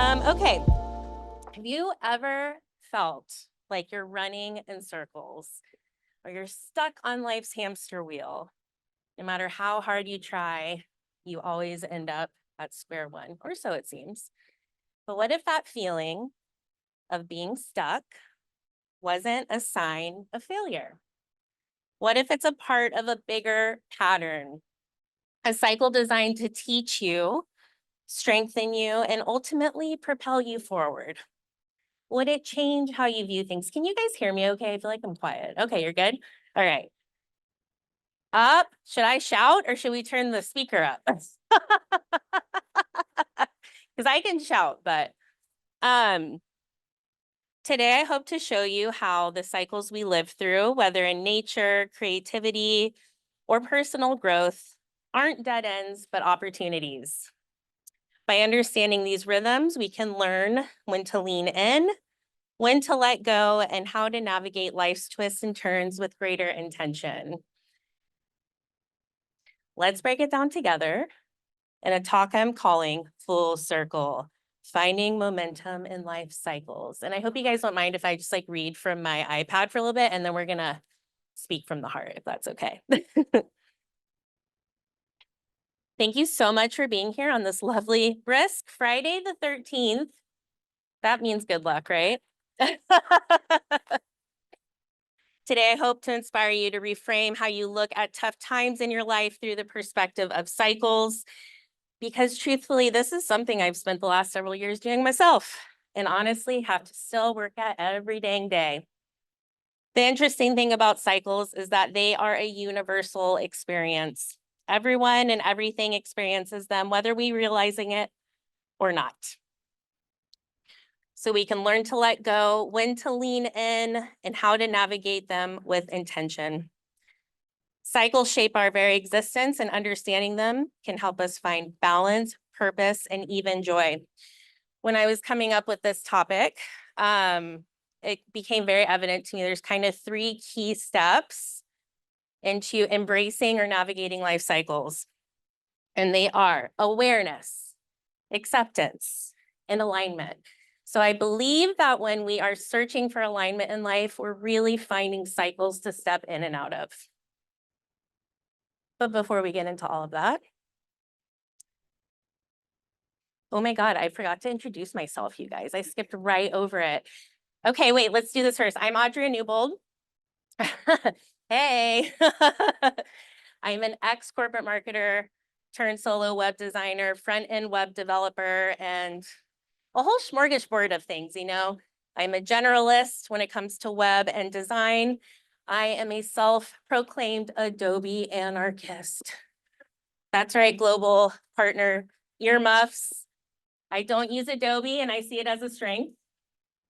Okay, have you ever felt like you're running in circles or you're stuck on life's hamster wheel? No matter how hard you try, you always end up at square one, or so it seems. But what if that feeling of being stuck wasn't a sign of failure? What if it's a part of a bigger pattern, a cycle designed to teach you, strengthen you, and ultimately propel you forward? Would it change how you view things? Can you guys hear me okay? I feel like I'm quiet. Okay, you're good? All right. Up. Should I shout or should we turn the speaker up? Because I can shout, but today I hope to show you how the cycles we live through, whether in nature, creativity, or personal growth, aren't dead ends, but opportunities. By understanding these rhythms, we can learn when to lean in, when to let go, and how to navigate life's twists and turns with greater intention. Let's break it down together in a talk I'm calling Full Circle, Finding Momentum in Life Cycles. And I hope you guys don't mind if I just read from my iPad for a little bit, and then we're gonna speak from the heart, if that's okay. Thank you so much for being here on this lovely, brisk Friday the 13th. That means good luck, right? Today, I hope to inspire you to reframe how you look at tough times in your life through the perspective of cycles, because truthfully, this is something I've spent the last several years doing myself, and honestly have to still work at every dang day. The interesting thing about cycles is that they are a universal experience. Everyone and everything experiences them, whether we realizing it or not. So we can learn to let go, when to lean in, and how to navigate them with intention. Cycles shape our very existence, and understanding them can help us find balance, purpose, and even joy. When I was coming up with this topic, it became very evident to me there's kind of 3 key steps into embracing or navigating life cycles. And they are awareness, acceptance, and alignment. So I believe that when we are searching for alignment in life, we're really finding cycles to step in and out of. But before we get into all of that, oh my God, I forgot to introduce myself, you guys. I skipped right over it. Okay, wait, let's do this first. I'm Audria Newbold. Hey. I'm an ex-corporate marketer turned solo web designer, front-end web developer, and a whole smorgasbord of things, you know. I'm a generalist when it comes to web and design. I am a self-proclaimed Adobe anarchist. That's right, global partner, earmuffs. I don't use Adobe, and I see it as a strength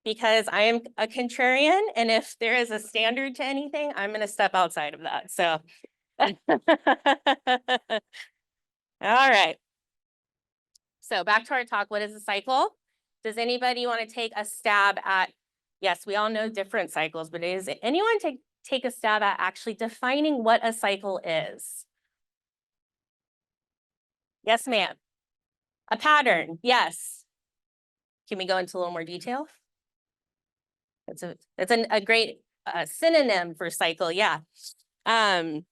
because I am a contrarian, and if there is a standard to anything, I'm gonna step outside of that, so. All right. So back to our talk, what is a cycle? Does anybody want to take a stab at, yes, we all know different cycles, but is anyone take a stab at actually defining what a cycle is? Yes, ma'am. A pattern, yes. Can we go into a little more detail? That's a great synonym for cycle, yeah. A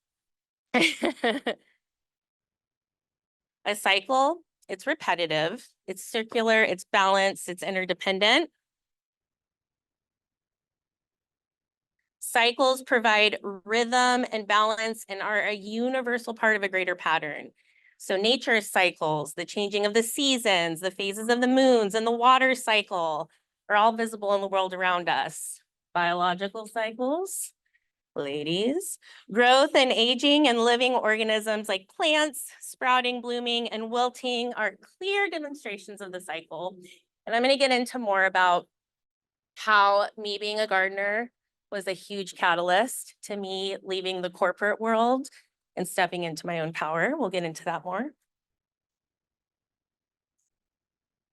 cycle, it's repetitive, it's circular, it's balanced, it's interdependent. Cycles provide rhythm and balance and are a universal part of a greater pattern. So nature's cycles, the changing of the seasons, the phases of the moons, and the water cycle are all visible in the world around us. Biological cycles, ladies, growth and aging and living organisms like plants, sprouting, blooming, and wilting are clear demonstrations of the cycle. And I'm going to get into more about how me being a gardener was a huge catalyst to me leaving the corporate world and stepping into my own power. We'll get into that more.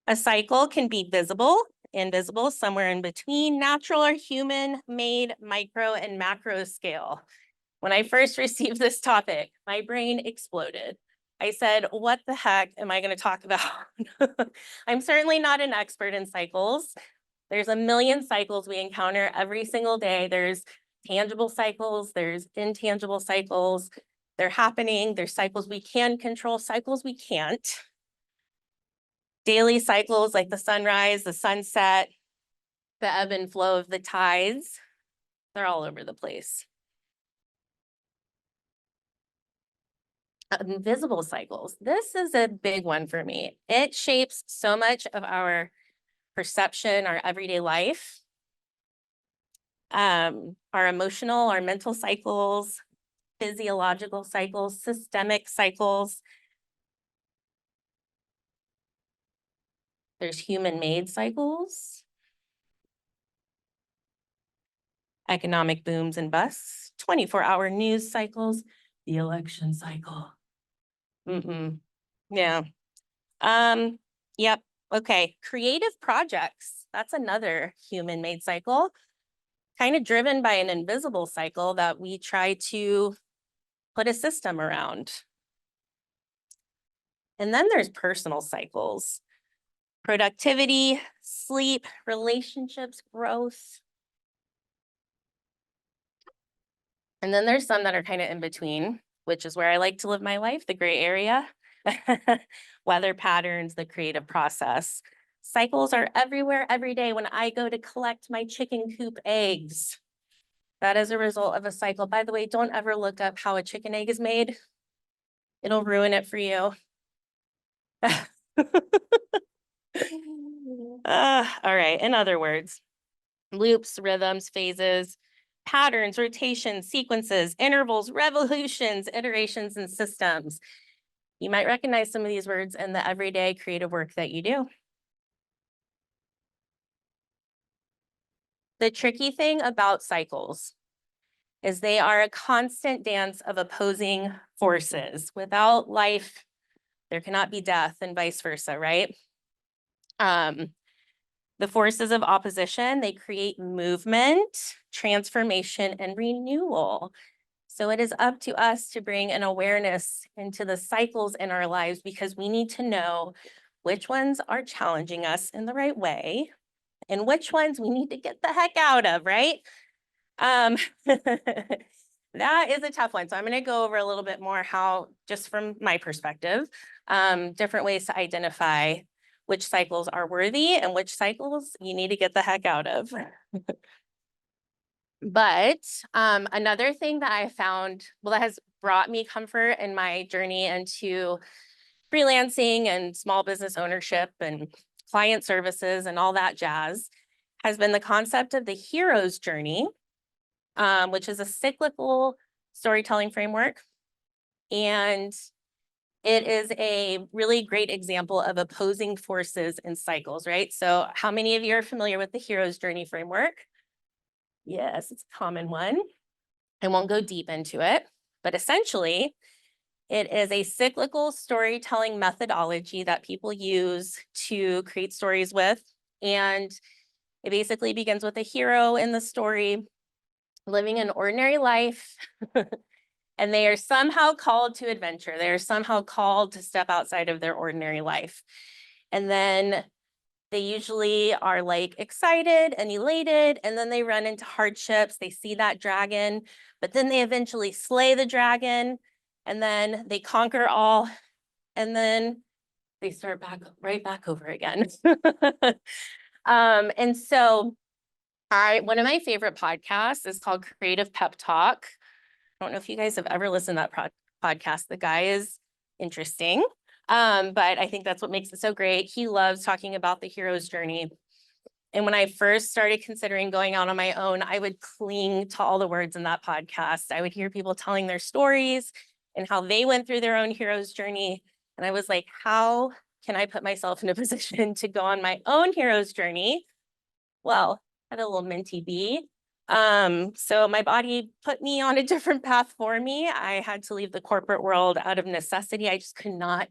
A cycle can be visible, invisible, somewhere in between, natural or human-made, micro and macro scale. When I first received this topic, my brain exploded. I said, what the heck am I going to talk about? I'm certainly not an expert in cycles. There's a million cycles we encounter every single day. There's tangible cycles, there's intangible cycles. They're happening. There's cycles we can control, cycles we can't. Daily cycles like the sunrise, the sunset, the ebb and flow of the tides, they're all over the place. Invisible cycles. This is a big one for me. It shapes so much of our perception, our everyday life, our emotional, our mental cycles, physiological cycles, systemic cycles. There's human-made cycles, economic booms and busts, 24-hour news cycles, the election cycle. Yeah. Yep. Okay. Creative projects. That's another human-made cycle, kind of driven by an invisible cycle that we try to put a system around. And then there's personal cycles, productivity, sleep, relationships, growth. And then there's some that are kind of in between, which is where I like to live my life, the gray area. Weather patterns, the creative process. Cycles are everywhere, every day. When I go to collect my chicken coop eggs, that is a result of a cycle. By the way, don't ever look up how a chicken egg is made. It'll ruin it for you. All right, in other words, loops, rhythms, phases, patterns, rotations, sequences, intervals, revolutions, iterations, and systems. You might recognize some of these words in the everyday creative work that you do. The tricky thing about cycles is they are a constant dance of opposing forces. Without life, there cannot be death, and vice versa, right? The forces of opposition, they create movement, transformation, and renewal. So it is up to us to bring an awareness into the cycles in our lives, because we need to know which ones are challenging us in the right way and which ones we need to get the heck out of, right? That is a tough one. So I'm going to go over a little bit more how, just from my perspective, different ways to identify which cycles are worthy and which cycles you need to get the heck out of. But another thing that I found, well, that has brought me comfort in my journey into freelancing and small business ownership and client services and all that jazz, has been the concept of the hero's journey, which is a cyclical storytelling framework. And it is a really great example of opposing forces and cycles, right? So how many of you are familiar with the hero's journey framework? Yes, it's a common one. I won't go deep into it, but essentially, it is a cyclical storytelling methodology that people use to create stories with. And it basically begins with a hero in the story living an ordinary life, and they are somehow called to adventure. They are somehow called to step outside of their ordinary life. And then they usually are like excited and elated, and then they run into hardships. They see that dragon, but then they eventually slay the dragon, and then they conquer all, and then they start right back over again. And so one of my favorite podcasts is called Creative Pep Talk. I don't know if you guys have ever listened to that podcast. The guy is interesting. But I think that's what makes it so great. He loves talking about the hero's journey. And when I first started considering going out on my own, I would cling to all the words in that podcast. I would hear people telling their stories and how they went through their own hero's journey. And I was like, how can I put myself in a position to go on my own hero's journey? Well, I had a little minty bee. So my body put me on a different path for me. I had to leave the corporate world out of necessity. I just could not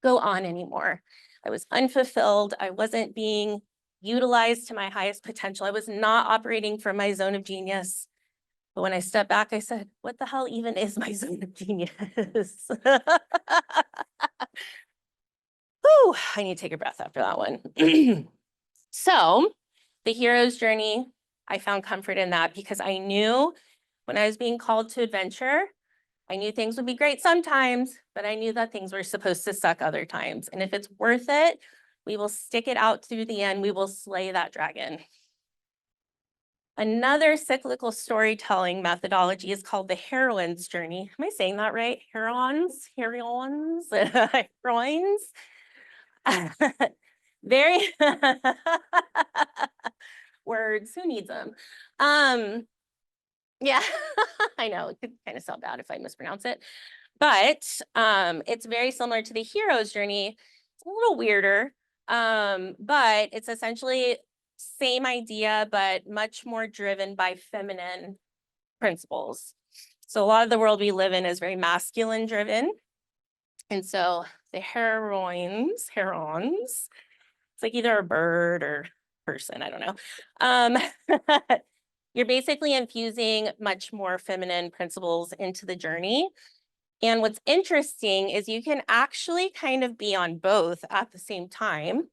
go on anymore. I was unfulfilled. I wasn't being utilized to my highest potential. I was not operating from my zone of genius. But when I stepped back, I said, what the hell even is my zone of genius? Whew, I need to take a breath after that one. So the hero's journey, I found comfort in that because I knew when I was being called to adventure, I knew things would be great sometimes, but I knew that things were supposed to suck other times. And if it's worth it, we will stick it out through the end. We will slay that dragon. Another cyclical storytelling methodology is called the heroine's journey. Am I saying that right? Heroines? Very words, who needs them? Yeah, I know, it could kind of sound bad if I mispronounce it, but it's very similar to the hero's journey. It's a little weirder, but it's essentially same idea, but much more driven by feminine principles. So a lot of the world we live in is very masculine driven. And so the herons, it's like either a bird or person, I don't know. You're basically infusing much more feminine principles into the journey. And what's interesting is you can actually kind of be on both at the same time.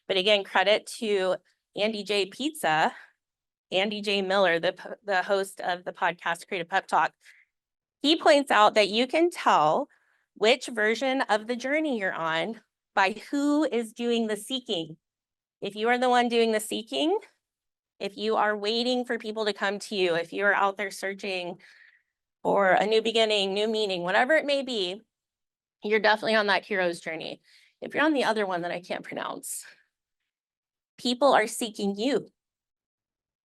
But again, credit to Andy J. Pizza, Andy J. Miller, the host of the podcast Creative Pep Talk. He points out that you can tell which version of the journey you're on by who is doing the seeking. If you are the one doing the seeking, if you are waiting for people to come to you, if you're out there searching for a new beginning, new meaning, whatever it may be, you're definitely on that hero's journey. If you're on the other one that I can't pronounce, people are seeking you.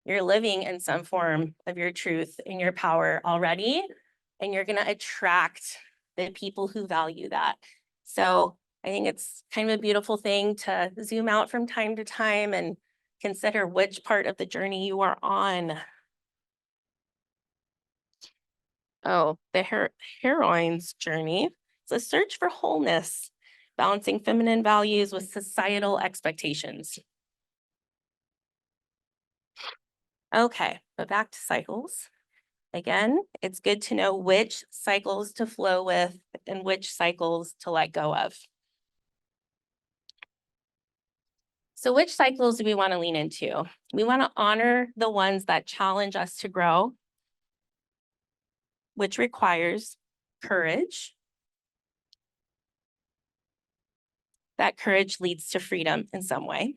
You're living in some form of your truth and your power already, and you're going to attract the people who value that. So I think it's kind of a beautiful thing to zoom out from time to time and consider which part of the journey you are on. Oh, the heroine's journey. It's a search for wholeness, balancing feminine values with societal expectations. Okay, but back to cycles. Again, it's good to know which cycles to flow with and which cycles to let go of. So which cycles do we want to lean into? We want to honor the ones that challenge us to grow, which requires courage. That courage leads to freedom in some way.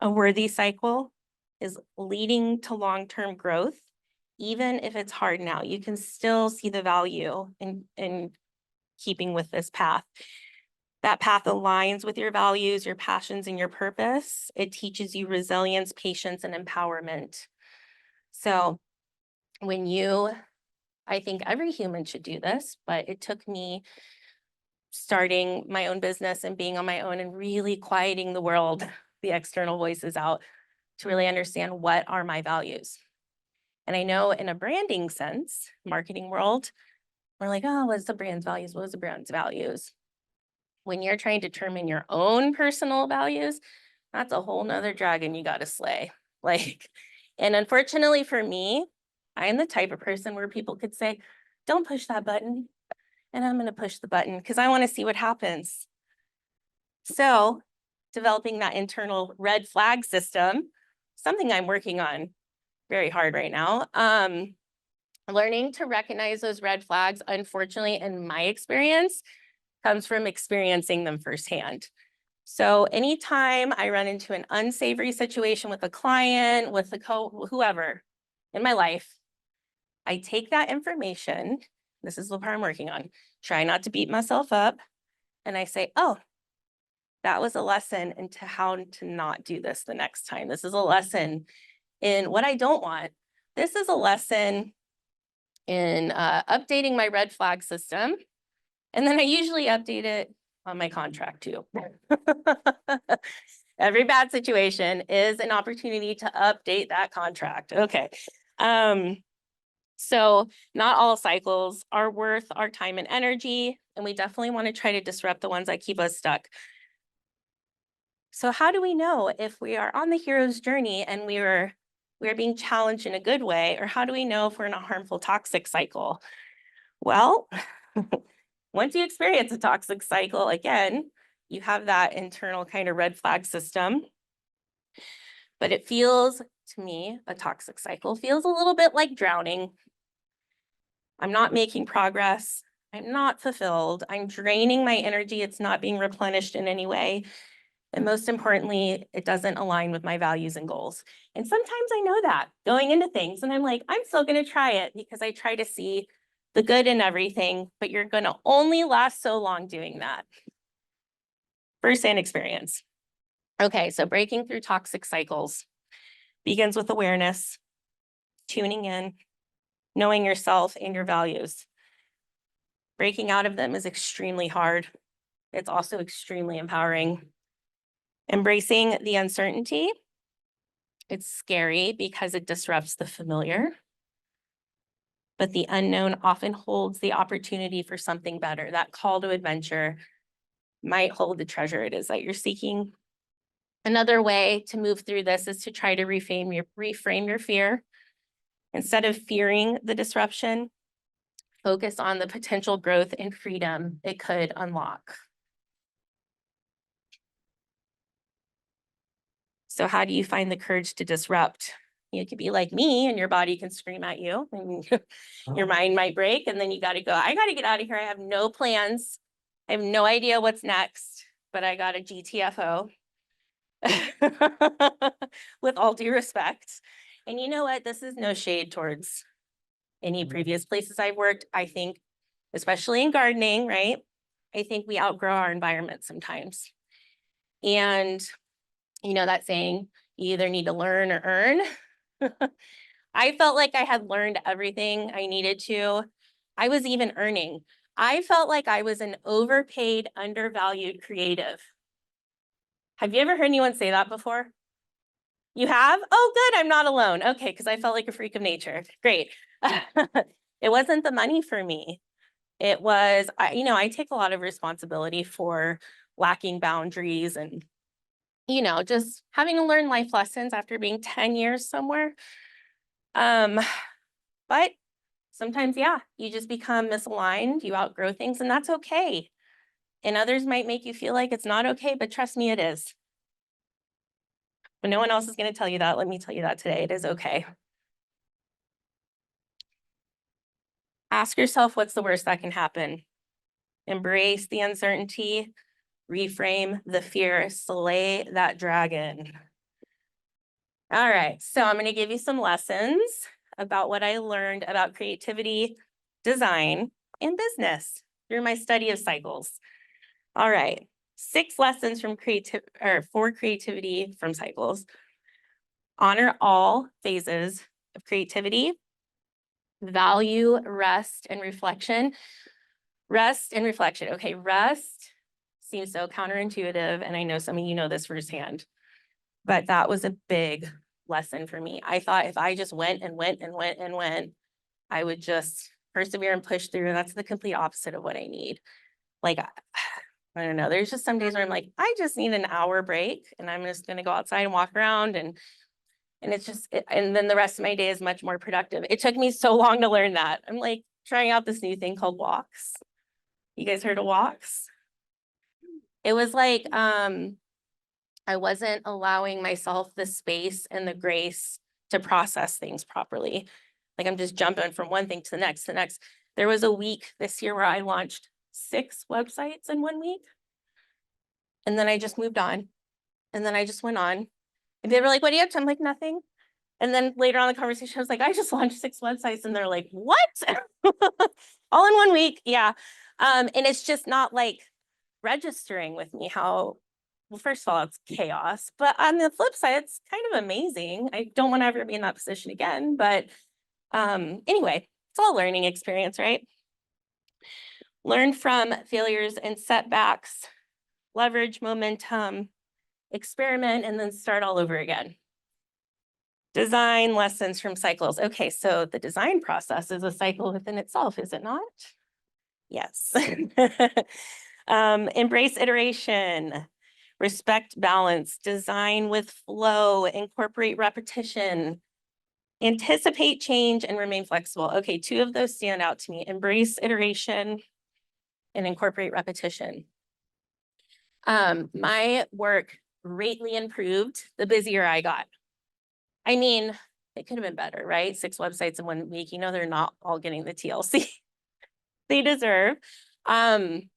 A worthy cycle is leading to long-term growth. Even if it's hard now, you can still see the value in keeping with this path. That path aligns with your values, your passions, and your purpose. It teaches you resilience, patience, and empowerment. So I think every human should do this, but it took me starting my own business and being on my own and really quieting the world, the external voices out, to really understand what are my values. And I know in a branding sense, marketing world, we're like, oh, what's the brand's values? What is the brand's values? When you're trying to determine your own personal values, that's a whole nother dragon you got to slay. And unfortunately for me, I am the type of person where people could say, don't push that button. And I'm going to push the button because I want to see what happens. So developing that internal red flag system, something I'm working on very hard right now. Learning to recognize those red flags, unfortunately, in my experience, comes from experiencing them firsthand. So anytime I run into an unsavory situation with a client, with whoever in my life, I take that information, this is the part I'm working on, try not to beat myself up, and I say, oh, that was a lesson into how to not do this the next time. This is a lesson in what I don't want. This is a lesson in updating my red flag system. And then I usually update it on my contract too. Every bad situation is an opportunity to update that contract. Okay. So not all cycles are worth our time and energy, and we definitely want to try to disrupt the ones that keep us stuck. So how do we know if we are on the hero's journey and we are we're being challenged in a good way, or how do we know if we're in a harmful toxic cycle? Well, once you experience a toxic cycle, again, you have that internal kind of red flag system. But it feels, to me, a toxic cycle feels a little bit like drowning. I'm not making progress. I'm not fulfilled. I'm draining my energy. It's not being replenished in any way. And most importantly, it doesn't align with my values and goals. And sometimes I know that going into things, and I'm like, I'm still going to try it because I try to see the good in everything, but you're going to only last so long doing that. First-hand experience. Okay, so breaking through toxic cycles begins with awareness, tuning in, knowing yourself and your values. Breaking out of them is extremely hard. It's also extremely empowering. Embracing the uncertainty. It's scary because it disrupts the familiar, but the unknown often holds the opportunity for something better. That call to adventure might hold the treasure it is that you're seeking. Another way to move through this is to try to reframe your fear. Instead of fearing the disruption, focus on the potential growth and freedom it could unlock. So how do you find the courage to disrupt? You could be like me and your body can scream at you and your mind might break, and then you got to go, I got to get out of here. I have no plans. I have no idea what's next, but I got a GTFO with all due respect. And you know what? This is no shade towards any previous places I've worked. I think, especially in gardening, right? I think we outgrow our environment sometimes. And you know that saying, you either need to learn or earn. I felt like I had learned everything I needed to. I was even earning. I felt like I was an overpaid, undervalued creative. Have you ever heard anyone say that before? You have? Oh, good, I'm not alone. Okay, because I felt like a freak of nature. Great. It wasn't the money for me. It was, I take a lot of responsibility for lacking boundaries and just having to learn life lessons after being 10 years somewhere. But sometimes, yeah, you just become misaligned, you outgrow things, and that's okay. And others might make you feel like it's not okay, but trust me, it is. But no one else is going to tell you that. Let me tell you that today. It is okay. Ask yourself, what's the worst that can happen? Embrace the uncertainty, reframe the fear, slay that dragon. All right, so I'm going to give you some lessons about what I learned about creativity, design, and business through my study of cycles. All right, 6 lessons from for creativity from cycles. Honor all phases of creativity. Value rest and reflection. Rest and reflection. Okay, rest seems so counterintuitive, and I know some of you know this firsthand. But that was a big lesson for me. I thought if I just went and went and went and went, I would just persevere and push through. And that's the complete opposite of what I need. Like, I don't know. There's just some days where I'm like, I just need an hour break and I'm just going to go outside and walk around and it's just, and then the rest of my day is much more productive. It took me so long to learn that. I'm like trying out this new thing called walks. You guys heard of walks? It was like, I wasn't allowing myself the space and the grace to process things properly. Like I'm just jumping from one thing to the next, There was a week this year where I launched 6 websites in 1 week. And then I just moved on. And then I just went on. And they were like, what do you have to? I'm like, nothing. And then later on in the conversation, I was like, I just launched 6 websites. And they're like, what? All in 1 week. Yeah. And it's just not like registering with me how, well, first of all, it's chaos. But on the flip side, it's kind of amazing. I don't want to ever be in that position again. But anyway, it's all a learning experience, right? Learn from failures and setbacks, leverage momentum, experiment, and then start all over again. Design lessons from cycles. Okay, so the design process is a cycle within itself, is it not? Yes. Embrace iteration, respect balance, design with flow, incorporate repetition, Anticipate change and remain flexible. Okay, 2 of those stand out to me. Embrace iteration and incorporate repetition. My work greatly improved the busier I got. I mean, it could have been better, right? 6 websites in 1 week, you know, they're not all getting the TLC they deserve. I'm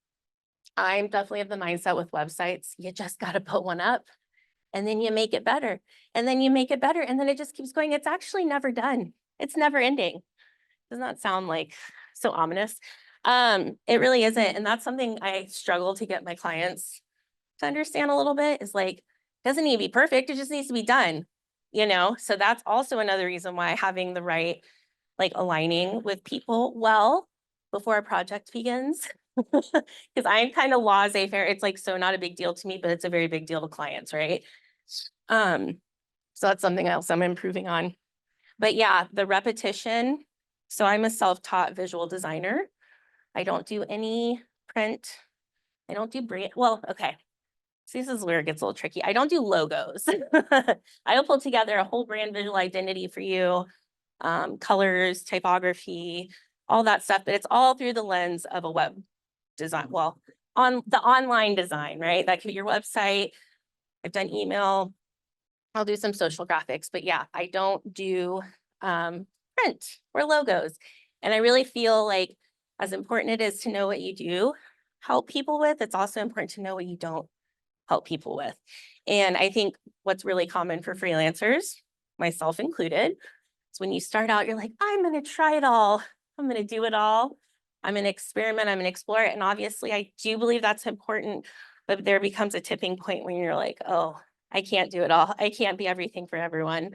definitely of the mindset with websites, you just got to put one up and then you make it better. And then you make it better. And then it just keeps going. It's actually never done. It's never ending. Does not sound like so ominous. It really isn't. And that's something I struggle to get my clients to understand a little bit is like, it doesn't need to be perfect. It just needs to be done, you know? So that's also another reason why having the right, like aligning with people well before a project begins. Because I'm kind of laissez-faire. It's like so not a big deal to me, but it's a very big deal to clients, right? So that's something else I'm improving on. But yeah, the repetition. So I'm a self-taught visual designer. I don't do any print. I don't do brand. Well, okay. So this is where it gets a little tricky. I don't do logos. I'll pull together a whole brand visual identity for you, colors, typography, all that stuff, but it's all through the lens of a web design. Well, on the online design, right? That could be your website. I've done email. I'll do some social graphics, but yeah, I don't do print or logos. And I really feel like as important it is to know what you do help people with, it's also important to know what you don't help people with. And I think what's really common for freelancers, myself included, is when you start out, you're like, I'm going to try it all. I'm going to do it all. I'm going to experiment. I'm going to explore it. And obviously I do believe that's important, but there becomes a tipping point when you're like, oh, I can't do it all. I can't be everything for everyone.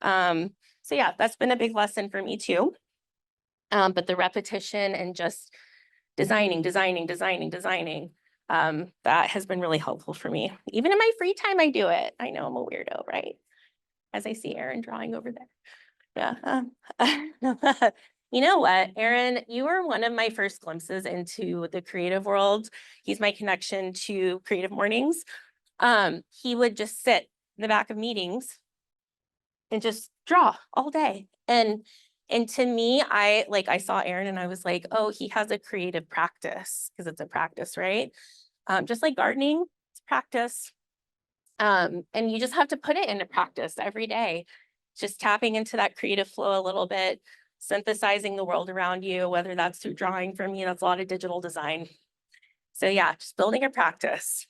So yeah, that's been a big lesson for me too. But the repetition and just designing, that has been really helpful for me. Even in my free time, I do it. I know I'm a weirdo, right? As I see Erin drawing over there. Yeah. You know what, Erin, you were one of my first glimpses into the creative world. He's my connection to Creative Mornings. He would just sit in the back of meetings and just draw all day. And to me, I saw Erin and I was like, oh, he has a creative practice because it's a practice, right? Just like gardening, it's practice. And you just have to put it into practice every day. Just tapping into that creative flow a little bit, synthesizing the world around you, whether that's through drawing. For me, that's a lot of digital design. So yeah, just building a practice.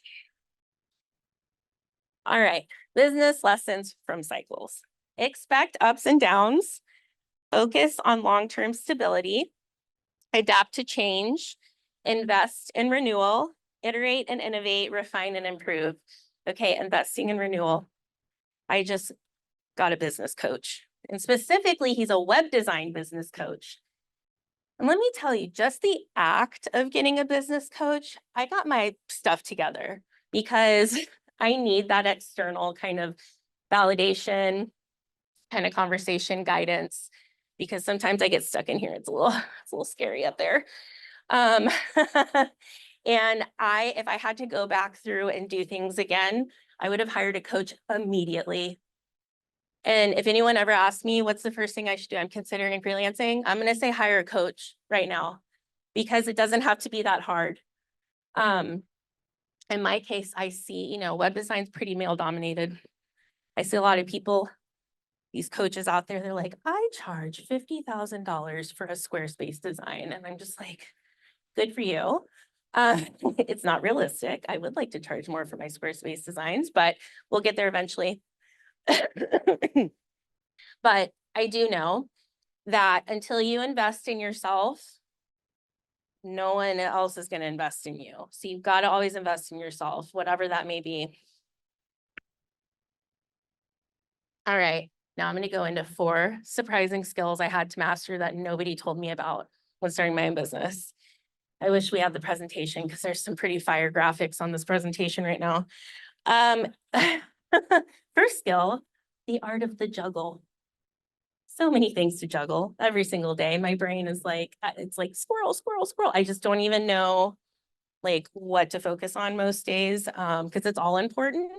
All right, business lessons from cycles. Expect ups and downs, focus on long-term stability, adapt to change, invest in renewal, iterate and innovate, refine and improve. Okay, investing in renewal. I just got a business coach, and specifically, he's a web design business coach. And let me tell you, just the act of getting a business coach, I got my stuff together because I need that external kind of validation, kind of conversation guidance, because sometimes I get stuck in here. It's a little scary up there. And if I had to go back through and do things again, I would have hired a coach immediately. And if anyone ever asks me, what's the first thing I should do? I'm considering freelancing. I'm going to say hire a coach right now because it doesn't have to be that hard. In my case, I see, web design's pretty male dominated. I see a lot of people, these coaches out there, they're like, I charge $50,000 for a Squarespace design. And I'm just like, good for you. It's not realistic. I would like to charge more for my Squarespace designs, but we'll get there eventually. But I do know that until you invest in yourself, no one else is going to invest in you. So you've got to always invest in yourself, whatever that may be. All right, now I'm going to go into 4 surprising skills I had to master that nobody told me about when starting my own business. I wish we had the presentation because there's some pretty fire graphics on this presentation right now. First skill, the art of the juggle. So many things to juggle every single day. My brain is like, it's like squirrel, squirrel, squirrel. I just don't even know like what to focus on most days because it's all important.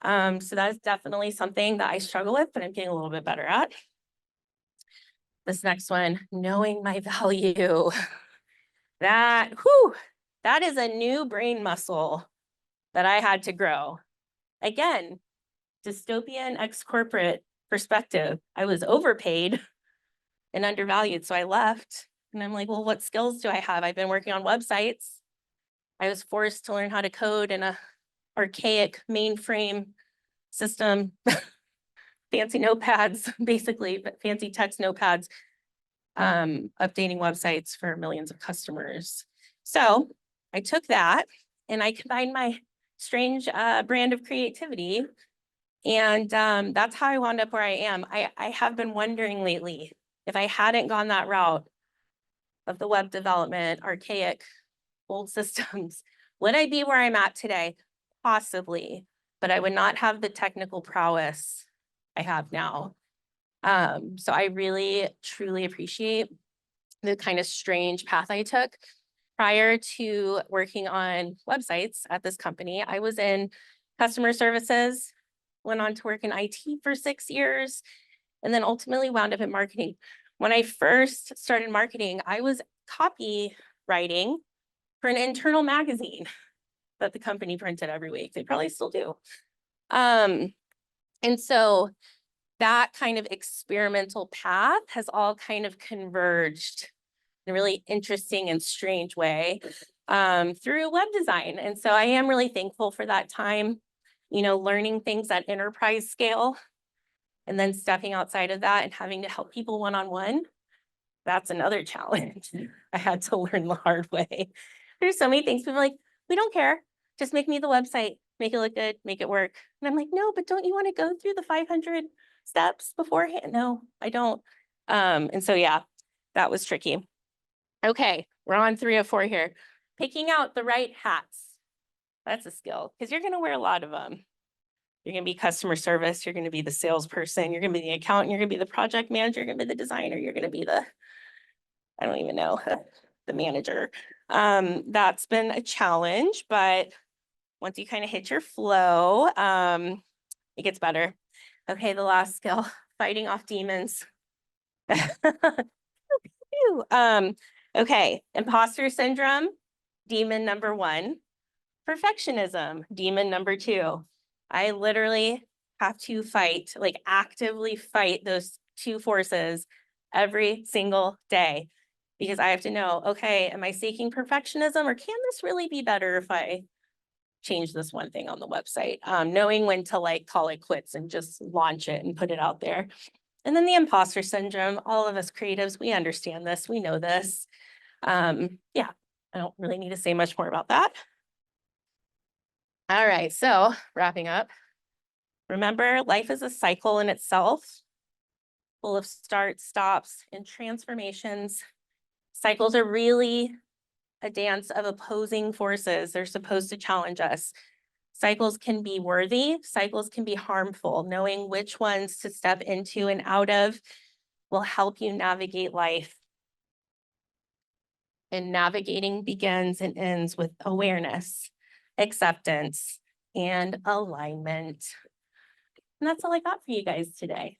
So that's definitely something that I struggle with, but I'm getting a little bit better at. This next one, knowing my value. That is a new brain muscle that I had to grow. Again, dystopian ex-corporate perspective. I was overpaid and undervalued, so I left. And I'm like, well, what skills do I have? I've been working on websites. I was forced to learn how to code in a archaic mainframe system, fancy notepads, basically, but fancy text notepads, updating websites for millions of customers. So I took that and I combined my strange brand of creativity. And that's how I wound up where I am. I have been wondering lately, if I hadn't gone that route of the web development, archaic, old systems, would I be where I'm at today? Possibly, but I would not have the technical prowess I have now. So I really, truly appreciate the kind of strange path I took. Prior to working on websites at this company, I was in customer services, went on to work in IT for 6 years, and then ultimately wound up in marketing. When I first started marketing, I was copywriting for an internal magazine that the company printed every week. They probably still do. And so that kind of experimental path has all kind of converged in a really interesting and strange way through web design. And so I am really thankful for that time, you know, learning things at enterprise scale and then stepping outside of that and having to help people one-on-one. That's another challenge I had to learn the hard way. There's so many things people are like, we don't care. Just make me the website, make it look good, make it work. And I'm like, no, but don't you want to go through the 500 steps beforehand? No, I don't. And so, yeah, that was tricky. Okay, we're on 3 of 4 here. Picking out the right hats. That's a skill because you're going to wear a lot of them. You're going to be customer service. You're going to be the salesperson. You're going to be the accountant. You're going to be the project manager. You're going to be the designer. You're going to be the, I don't even know, the manager. That's been a challenge, but once you kind of hit your flow, it gets better. Okay, the last skill, fighting off demons. Okay, imposter syndrome, demon number 1. Perfectionism, demon number 2. I literally have to fight, like actively fight those 2 forces every single day because I have to know, okay, am I seeking perfectionism or can this really be better if I change this one thing on the website? Knowing when to like call it quits and just launch it and put it out there. And then the imposter syndrome, all of us creatives, we understand this, we know this. Yeah, I don't really need to say much more about that. All right, so wrapping up. Remember, life is a cycle in itself, full of starts, stops, and transformations. Cycles are really a dance of opposing forces. They're supposed to challenge us. Cycles can be worthy, cycles can be harmful. Knowing which ones to step into and out of will help you navigate life. And navigating begins and ends with awareness, acceptance, and alignment. And that's all I got for you guys today.